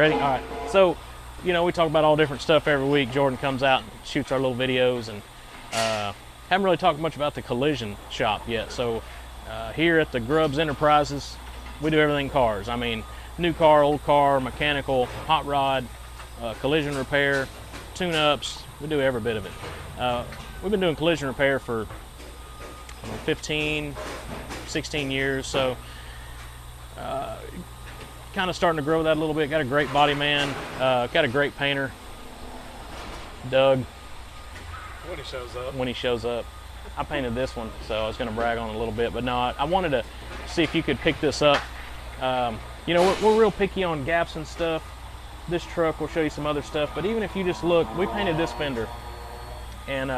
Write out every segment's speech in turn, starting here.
Ready? All right. So, you know, we talk about all different stuff every week. Jordan comes out and shoots our little videos, and haven't really talked much about the collision shop yet. So here at the Grubbs Enterprises, we do everything cars. I mean, new car, old car, mechanical, hot rod, collision repair, tune-ups. We do every bit of it. We've been doing collision repair for 15, 16 years, so kind of starting to grow that a little bit. Got a great body man, got a great painter, Doug. When he shows up. I painted this one, so I was going to brag on it a little bit, but no, I wanted to see if you could pick this up. You know, we're real picky on gaps and stuff. This truck will show you some other stuff, but even if you just look, we painted this fender, and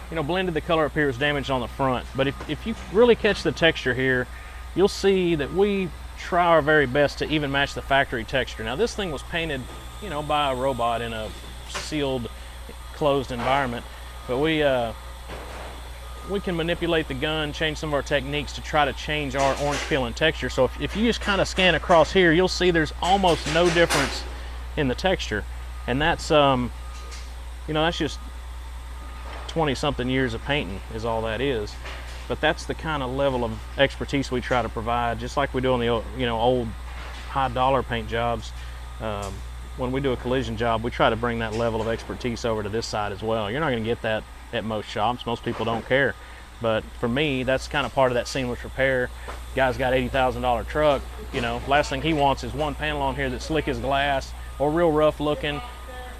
you know, blended the color up here is damaged on the front, but if you really catch the texture here, you'll see that we try our very best to even match the factory texture. Now this thing was painted, you know, by a robot in a sealed, closed environment, but we can manipulate the gun, change some of our techniques to try to change our orange peel and texture. So if you just kind of scan across here, you'll see there's almost no difference in the texture, and that's you know, that's just 20-something years of painting is all that is. But that's the kind of level of expertise we try to provide, just like we do on the, you know, old high-dollar paint jobs. When we do a collision job, we try to bring that level of expertise over to this side as well. You're not going to get that at most shops. Most people don't care. But for me, that's kind of part of that seamless repair. Guy's got $80,000 truck. You know, last thing he wants is one panel on here that's slick as glass or real rough looking.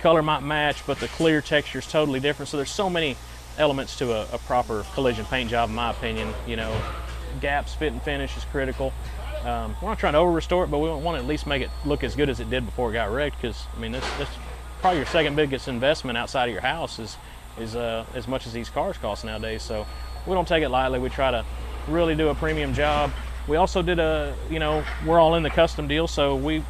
Color might match, but the clear texture is totally different. So there's so many elements to a proper collision paint job, in my opinion. You know, gaps, fit and finish is critical. We're not trying to over restore it, but we want to at least make it look as good as it did before it got wrecked, because I mean, this probably your second biggest investment outside of your house is as much as these cars cost nowadays. So we don't take it lightly. We try to really do a premium job. We also did you know, we're all in the custom deal, so we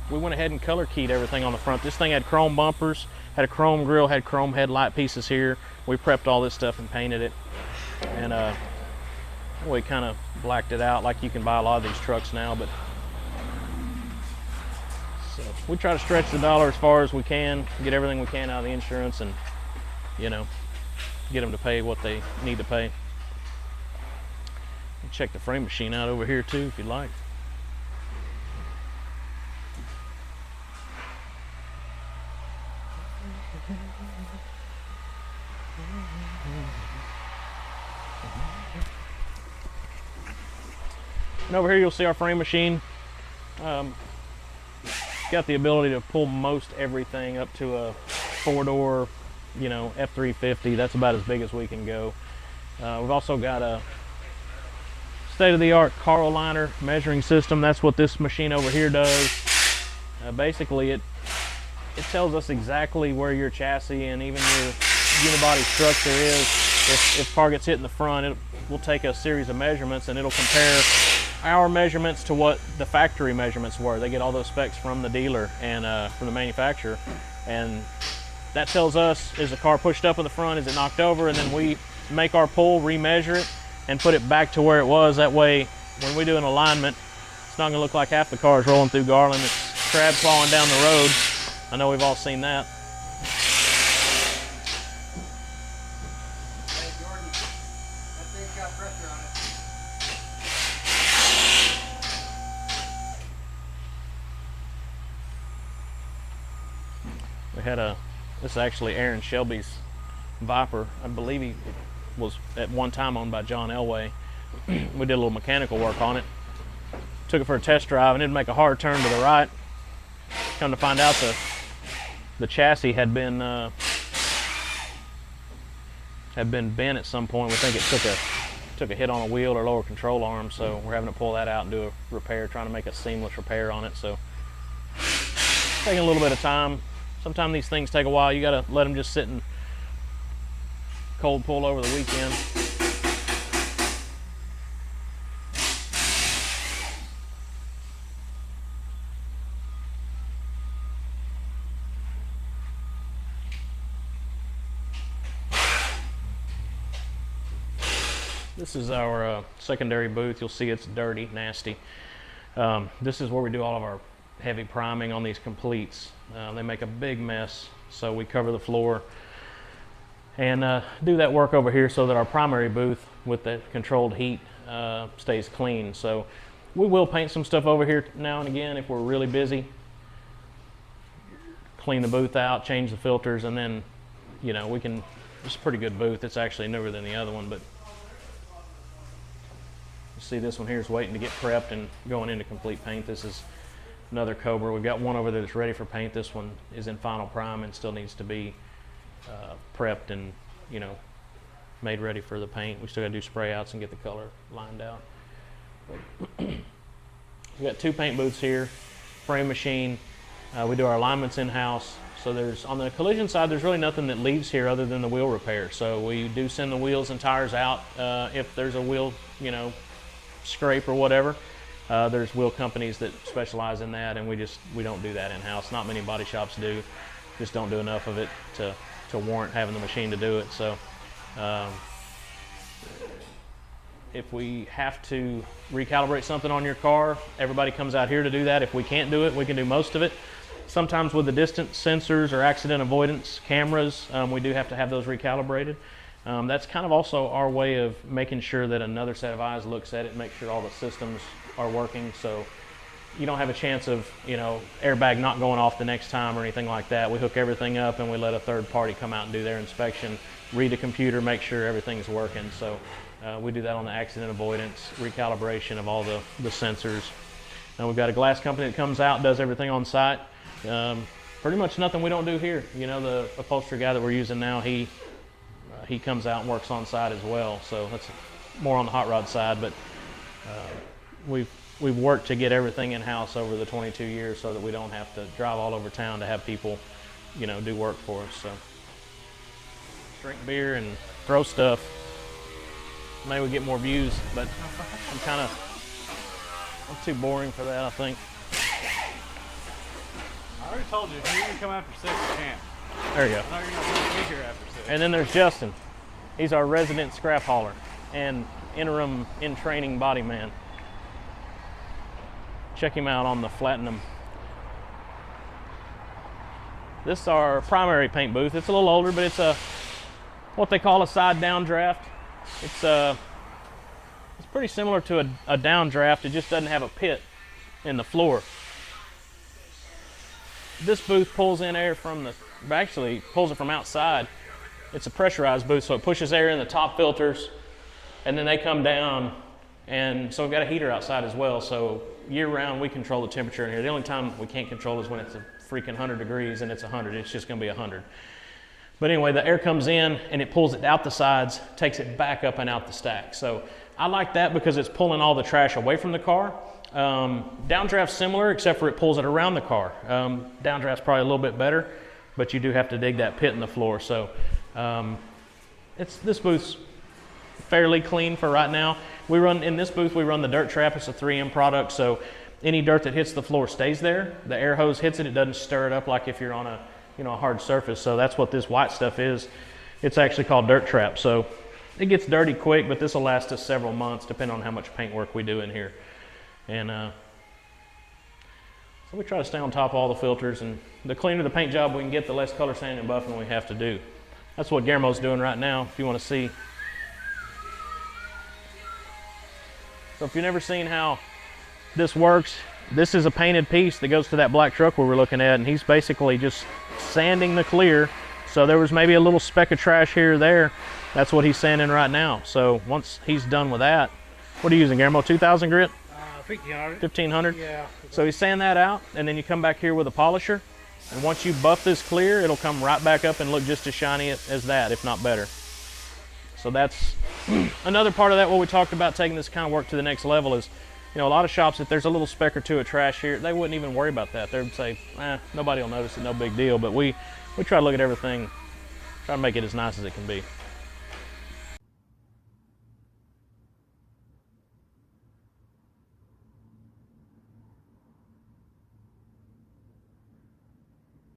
went ahead and color keyed everything on the front. This thing had chrome bumpers, had a chrome grille, had chrome headlight pieces here. We prepped all this stuff and painted it, and we kind of blacked it out like you can buy a lot of these trucks now. But so we try to stretch the dollar as far as we can, get everything we can out of the insurance, and you know, get them to pay what they need to pay. Check the frame machine out over here too if you'd like. And over here you'll see our frame machine. Got the ability to pull most everything up to a 4-door, you know, F350. That's about as big as we can go. We've also got a state-of-the-art car liner measuring system. That's what this machine over here does. Basically it tells us exactly where your chassis and even your unibody structure is. If car gets hit in the front, we'll take a series of measurements and it'll compare our measurements to what the factory measurements were. They get all those specs from the dealer and from the manufacturer, and that tells us, is the car pushed up in the front, is it knocked over, and then we make our pull, remeasure it, and put it back to where it was. That way, when we do an alignment, it's not gonna look like half the car is rolling through Garland. It's crabs falling down the road. I know we've all seen that. Hey Jordan, that thing's got pressure on it. We had this is actually Aaron Shelby's Viper. I believe he was at one time owned by John Elway. We did a little mechanical work on it. Took it for a test drive and didn't make a hard turn to the right. Come to find out the chassis had been bent at some point. We think it took a hit on a wheel or lower control arm, so we're having to pull that out and do a repair, trying to make a seamless repair on it. So taking a little bit of time. Sometimes these things take a while. You gotta let them just sit in cold pull over the weekend. This is our secondary booth. You'll see it's dirty, nasty. This is where we do all of our heavy priming on these completes. They make a big mess, so we cover the floor and do that work over here so that our primary booth with the controlled heat stays clean. So we will paint some stuff over here now and again if we're really busy. Clean the booth out, change the filters, and then, you know, we can, it's a pretty good booth. It's actually newer than the other one, but you see this one here is waiting to get prepped and going into complete paint. This is another Cobra. We've got one over there that's ready for paint. This one is in final prime and still needs to be prepped and, you know, made ready for the paint. We still got to do spray outs and get the color lined out. We've got 2 paint booths here, frame machine. We do our alignments in-house. So there's, on the collision side, there's really nothing that leaves here other than the wheel repair. So we do send the wheels and tires out if there's a wheel, you know, scrape or whatever. There's wheel companies that specialize in that, and we don't do that in-house. Not many body shops do. Just don't do enough of it to warrant having the machine to do it. So if we have to recalibrate something on your car, everybody comes out here to do that. If we can't do it, we can do most of it. Sometimes with the distance sensors or accident avoidance cameras, we do have to have those recalibrated. That's kind of also our way of making sure that another set of eyes looks at it and make sure all the systems are working. So you don't have a chance of, you know, airbag not going off the next time or anything like that. We hook everything up and we let a third party come out and do their inspection, read the computer, make sure everything's working. So we do that on the accident avoidance, recalibration of all the sensors. And we've got a glass company that comes out and does everything on site. Pretty much nothing we don't do here. You know, the upholstery guy that we're using now, he comes out and works on site as well. So that's more on the hot rod side, but we've worked to get everything in-house over the 22 years so that we don't have to drive all over town to have people, you know, do work for us. So drink beer and throw stuff. Maybe we get more views, but I'm too boring for that, I think. I already told you, if you can come after 6, you can't. There you go. I know you're not going to be here after 6. And then there's Justin. He's our resident scrap hauler and interim in training body man. Check him out on the Platinum. This is our primary paint booth. It's a little older, but it's what they call a side downdraft. It's pretty similar to a downdraft. It just doesn't have a pit in the floor. This booth pulls in air from actually pulls it from outside. It's a pressurized booth, so it pushes air in the top filters, and then they come down, and so we've got a heater outside as well. So year round we control the temperature in here. The only time we can't control is when it's a freaking 100 degrees and it's 100. It's just gonna be 100. But anyway, the air comes in and it pulls it out the sides, takes it back up and out the stack. So I like that because it's pulling all the trash away from the car. Downdraft's similar, except for it pulls it around the car. Downdraft's probably a little bit better, but you do have to dig that pit in the floor. So this booth's fairly clean for right now. In this booth, we run the dirt trap. It's a 3M product, so any dirt that hits the floor stays there. The air hose hits it, it doesn't stir it up like if you're on a hard surface. So that's what this white stuff is. It's actually called dirt trap. So it gets dirty quick, but this will last us several months depending on how much paint work we do in here. And so we try to stay on top of all the filters, and the cleaner the paint job we can get, the less color sanding and buffing we have to do. That's what Guillermo's doing right now, if you want to see. So if you've never seen how this works, this is a painted piece that goes to that black truck we were looking at, and he's basically just sanding the clear. So there was maybe a little speck of trash here or there. That's what he's sanding right now. So once he's done with that, what are you using, Guillermo? 2,000 grit? 1,500. 1,500? Yeah. So he's sanding that out, and then you come back here with a polisher, and once you buff this clear, it'll come right back up and look just as shiny as that, if not better. So that's another part of that, what we talked about, taking this kind of work to the next level is, a lot of shops, if there's a little speck or two of trash here, they wouldn't even worry about that. They would say, nobody will notice it, no big deal. But we try to look at everything, try to make it as nice as it can be.